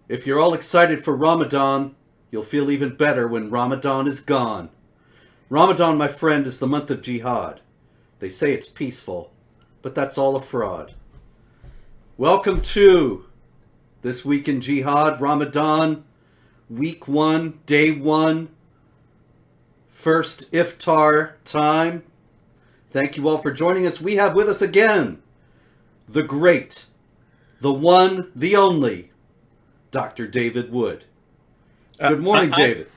If you're all excited for Ramadan, you'll feel even better when Ramadan is gone. Ramadan, my friend, is the month of jihad. They say it's peaceful, but that's all a fraud. Welcome to This Week in Jihad, Ramadan, Week 1, Day 1, first iftar time. Thank you all for joining us. We have with us again the great, the one, the only, Dr. David Wood. Good morning, David.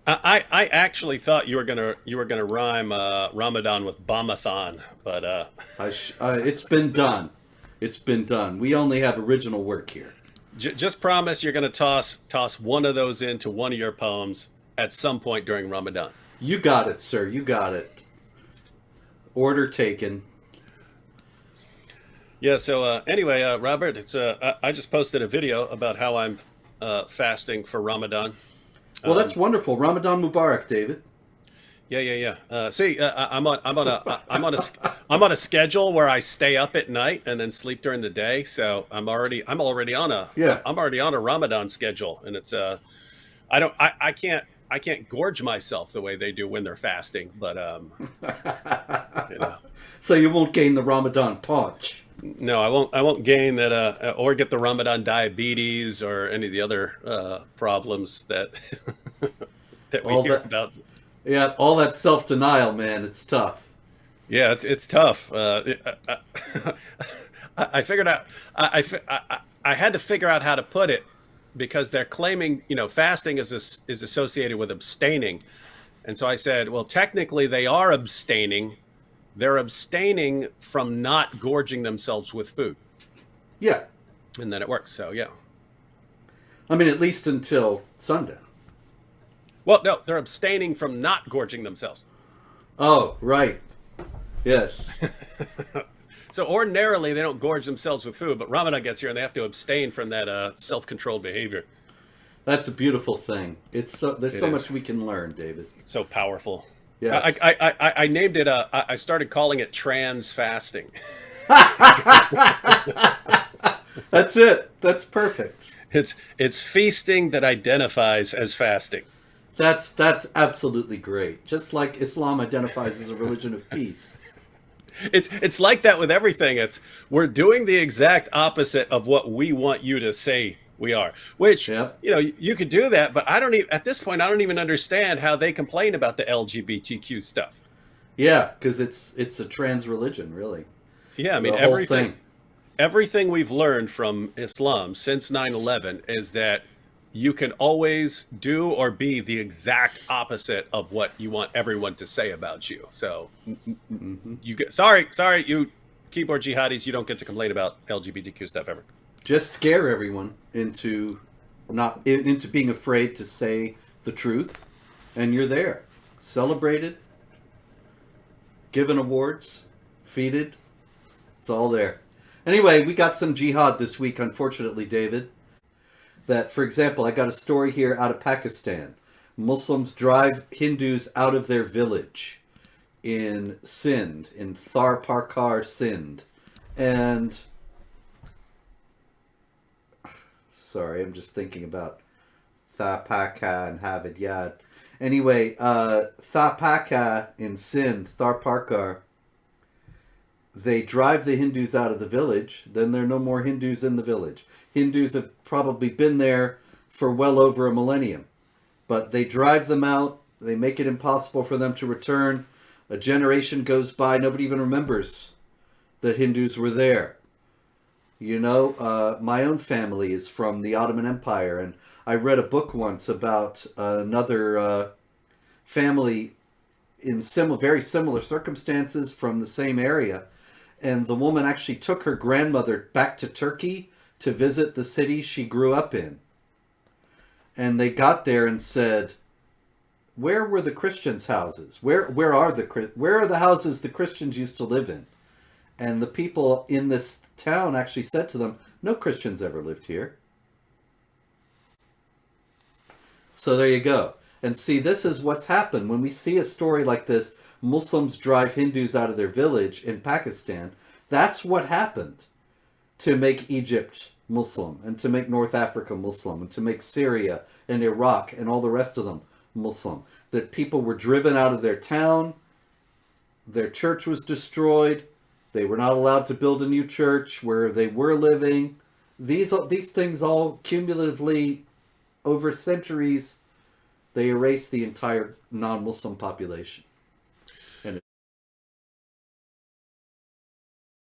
I actually thought you were gonna rhyme Ramadan with Bomathon, but It's been done. It's been done. We only have original work here. just promise you're gonna toss one of those into one of your poems at some point during Ramadan. You got it, sir. You got it. Order taken. Yeah. So anyway, Robert, it's I just posted a video about how I'm fasting for Ramadan. Well, that's wonderful. Ramadan Mubarak, David. Yeah. See, I'm on a schedule where I stay up at night and then sleep during the day. So I'm already on a Yeah. I'm already on a Ramadan schedule, and it's I can't gorge myself the way they do when they're fasting, but you know. So you won't gain the Ramadan paunch. No, I won't gain that or get the Ramadan diabetes or any of the other problems that that we All hear that, about. yeah, all that self-denial, man. It's tough. Yeah, it's tough. I figured out. I had to figure out how to put it because they're claiming fasting is associated with abstaining, and so I said, well, technically they are abstaining. They're abstaining from not gorging themselves with food, Yeah. and then it works. So yeah. I mean, at least until sundown. Well, no, they're abstaining from not gorging themselves. Oh, right. Yes. So ordinarily they don't gorge themselves with food, but Ramadan gets here and they have to abstain from that self-controlled behavior. That's a beautiful thing. There's It so is. much we can learn, David. It's so powerful. Yes. I named it. I started calling it trans fasting. That's it. That's perfect. It's feasting that identifies as fasting. That's absolutely great. Just like Islam identifies as a religion of peace. It's like that with everything. We're doing the exact opposite of what we want you to say we are. Which Yep. you could do that, but I don't even at this point I don't even understand how they complain about the LGBTQ stuff. Yeah, because it's a trans religion, really. Yeah, I mean The whole thing. everything we've learned from Islam since 9/11 is that you can always do or be the exact opposite of what you want everyone to say about you. So Hmm. you get sorry, you keyboard jihadis, you don't get to complain about LGBTQ stuff ever. Just scare everyone into being afraid to say the truth, and you're there, celebrated, given awards, feted. It's all there. Anyway, we got some jihad this week, unfortunately, David. That, for example, I got a story here out of Pakistan. Muslims drive Hindus out of their village in Sindh, in Thar Parkar, Sindh. And, sorry, I'm just thinking about Thapaka and Havidyad. Anyway, Thapaka in Sindh, Thar Parkar, they drive the Hindus out of the village, then there are no more Hindus in the village. Hindus have probably been there for well over a millennium. But they drive them out, they make it impossible for them to return. A generation goes by, nobody even remembers that Hindus were there. My own family is from the Ottoman Empire, and I read a book once about another family in very similar circumstances from the same area. And the woman actually took her grandmother back to Turkey to visit the city she grew up in. And they got there and said, "Where were the Christians' houses? Where are the houses the Christians used to live in?" And the people in this town actually said to them, "No Christians ever lived here." So there you go. And see, this is what's happened when we see a story like this. Muslims drive Hindus out of their village in Pakistan. That's what happened. to make Egypt Muslim, and to make North Africa Muslim, and to make Syria and Iraq and all the rest of them Muslim. That people were driven out of their town, their church was destroyed, they were not allowed to build a new church where they were living. These things all cumulatively, over centuries, they erased the entire non-Muslim population.